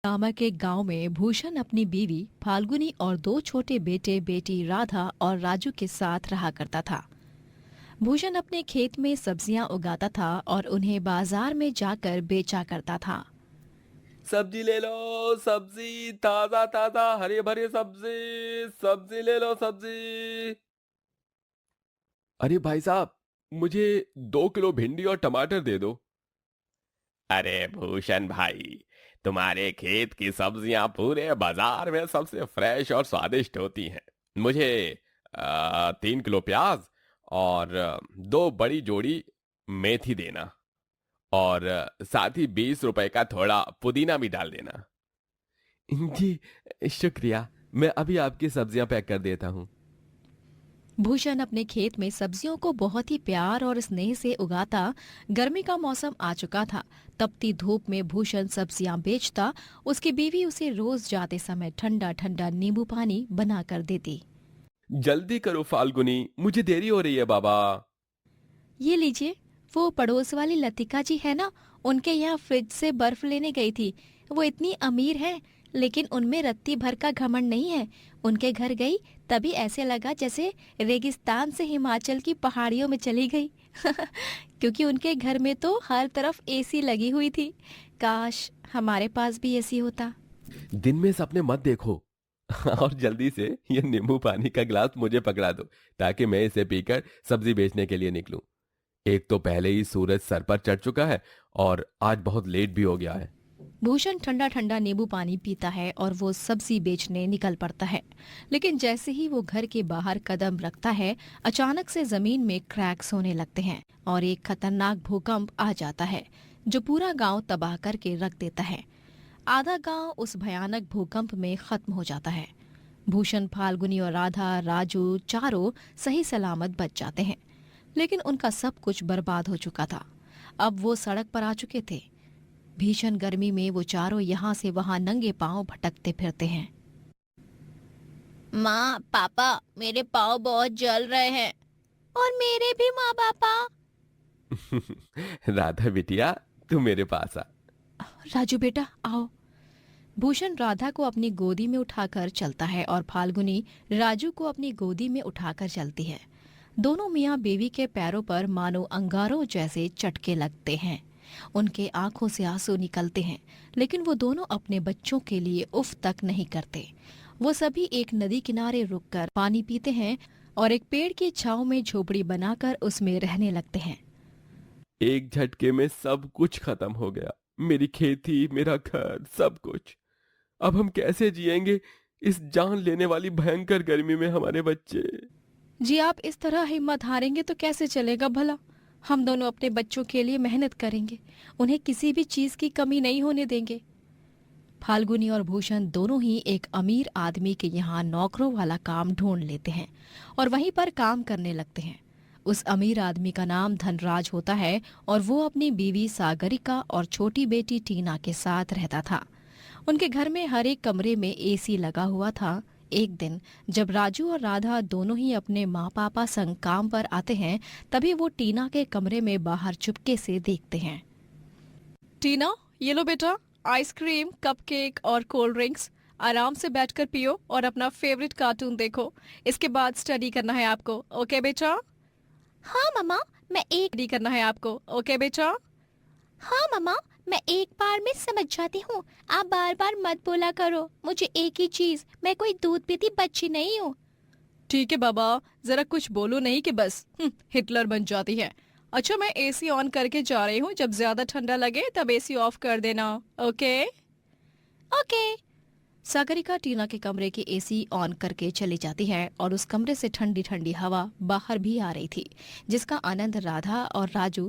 नामक एक गांव में भूषण अपनी बीवी फाल्गुनी और दो छोटे बेटे बेटी राधा और राजू के साथ रहा करता था। भूषण अपने खेत में सब्जियां उगाता था और उन्हें बाजार में जाकर बेचा करता था। सब्जी ले लो। सब्जी ताजा ताजा हरे भरे सब्जी। सब्जी ले लो सब्जी। अरे भाई साहब, मुझे 2 किलो भिंडी और टमाटर दे दो। अरे भूषण भाई, तुम्हारे खेत की सब्जियां पूरे बाजार में सबसे फ्रेश और स्वादिष्ट होती हैं। मुझे 3 किलो प्याज और 2 बड़ी जोड़ी मेथी देना। और साथ ही 20 रुपए का थोड़ा पुदीना भी डाल देना। जी, शुक्रिया। मैं अभी आपकी सब्जियां पैक कर देता हूँ। भूषण अपने खेत में सब्जियों को बहुत ही प्यार और स्नेह से उगाता। गर्मी का मौसम आ चुका था। तपती धूप में भूषण सब्जियां बेचता। उसकी बीवी उसे रोज जाते समय ठंडा ठंडा नींबू पानी बना कर देती। जल्दी करो फाल्गुनी, मुझे देरी हो रही है बाबा। ये लीजिए, वो पड़ोस वाली लतिका जी है ना, उनके यहाँ फ्रिज से बर्फ लेने गई थी। वो इतनी अमीर है, लेकिन उनमें रत्ती भर का घमंड नहीं है। उनके घर गई तभी ऐसे लगा जैसे रेगिस्तान से हिमाचल की पहाड़ियों में चली गई। क्योंकि उनके घर में तो हर तरफ एसी लगी हुई थी। काश हमारे पास भी एसी होता। दिन में सपने मत देखो। और जल्दी से ये नींबू पानी का गिलास मुझे पकड़ा दो, ताकि मैं इसे पीकर सब्जी बेचने के लिए निकलूं। एक तो पहले ही सूरज सर पर चढ़ चुका है और आज बहुत लेट भी हो गया है। भूषण ठंडा ठंडा नींबू पानी पीता है और वो सब्जी बेचने निकल पड़ता है। लेकिन जैसे ही वो घर के बाहर कदम रखता है, अचानक से जमीन में क्रैक्स होने लगते हैं और एक खतरनाक भूकंप आ जाता है जो पूरा गांव तबाह करके रख देता है। आधा गांव उस भयानक भूकंप में खत्म हो जाता है। भूषण, फाल्गुनी और राधा, राजू चारों सही सलामत बच जाते हैं। लेकिन उनका सब कुछ बर्बाद हो चुका था। अब वो सड़क पर आ चुके थे। भीषण गर्मी में वो चारों यहाँ से वहाँ नंगे पांव भटकते फिरते हैं। माँ, पापा, मेरे पाँव बहुत जल रहे हैं। और मेरे भी माँ पापा। राधा बिटिया, तू मेरे पास आ। राजू बेटा आओ। भूषण राधा को अपनी गोदी में उठाकर चलता है और फाल्गुनी राजू को अपनी गोदी में उठाकर चलती है। दोनों मियाँ बीवी के पैरों पर मानो अंगारों जैसे चटके लगते हैं। उनके आंखों से आंसू निकलते हैं, लेकिन वो दोनों अपने बच्चों के लिए उफ तक नहीं करते। वो सभी एक नदी किनारे रुककर पानी पीते हैं और एक पेड़ की छांव में झोपड़ी बनाकर उसमें रहने लगते हैं। एक झटके में सब कुछ खत्म हो गया। मेरी खेती, मेरा घर, सब कुछ। अब हम कैसे जिएंगे इस जान लेने वाली भयंकर गर्मी में, हमारे बच्चे। जी, आप इस तरह हिम्मत हारेंगे तो कैसे चलेगा भला। हम दोनों अपने बच्चों के लिए मेहनत करेंगे, उन्हें किसी भी चीज की कमी नहीं होने देंगे। फाल्गुनी और भूषण दोनों ही एक अमीर आदमी के यहाँ नौकरों वाला काम ढूंढ लेते हैं और वहीं पर काम करने लगते हैं। उस अमीर आदमी का नाम धनराज होता है और वो अपनी बीवी सागरिका और छोटी बेटी टीना के साथ रहता था। उनके घर में हर एक कमरे में एसी लगा हुआ था। एक दिन जब राजू और राधा दोनों ही अपने माँ पापा संग काम पर आते हैं, तभी वो टीना के कमरे में बाहर चुपके से देखते हैं। टीना, ये लो बेटा, आइसक्रीम, कपकेक और कोल्ड ड्रिंक्स। आराम से बैठकर पियो और अपना फेवरेट कार्टून देखो। इसके बाद स्टडी करना है आपको, ओके बेटा? हाँ मम्मा, मैं एक स्टडी करना है आपको, ओके बेटा? हाँ मम्मा, मैं एक बार में समझ जाती हूँ। आप बार बार मत बोला करो। मुझे एक ही चीज, मैं कोई दूध पीती बच्ची नहीं हूँ। ठीक है बाबा, जरा कुछ बोलो नहीं कि बस हिटलर बन जाती है। अच्छा, मैं एसी ऑन करके जा रही हूँ। जब ज्यादा ठंडा लगे तब एसी ऑफ कर देना, ओके? ओके। सागरिका टीना के कमरे की एसी ऑन करके चली जाती है और उस कमरे से ठंडी ठंडी हवा बाहर भी आ रही थी, जिसका आनंद राधा और राजू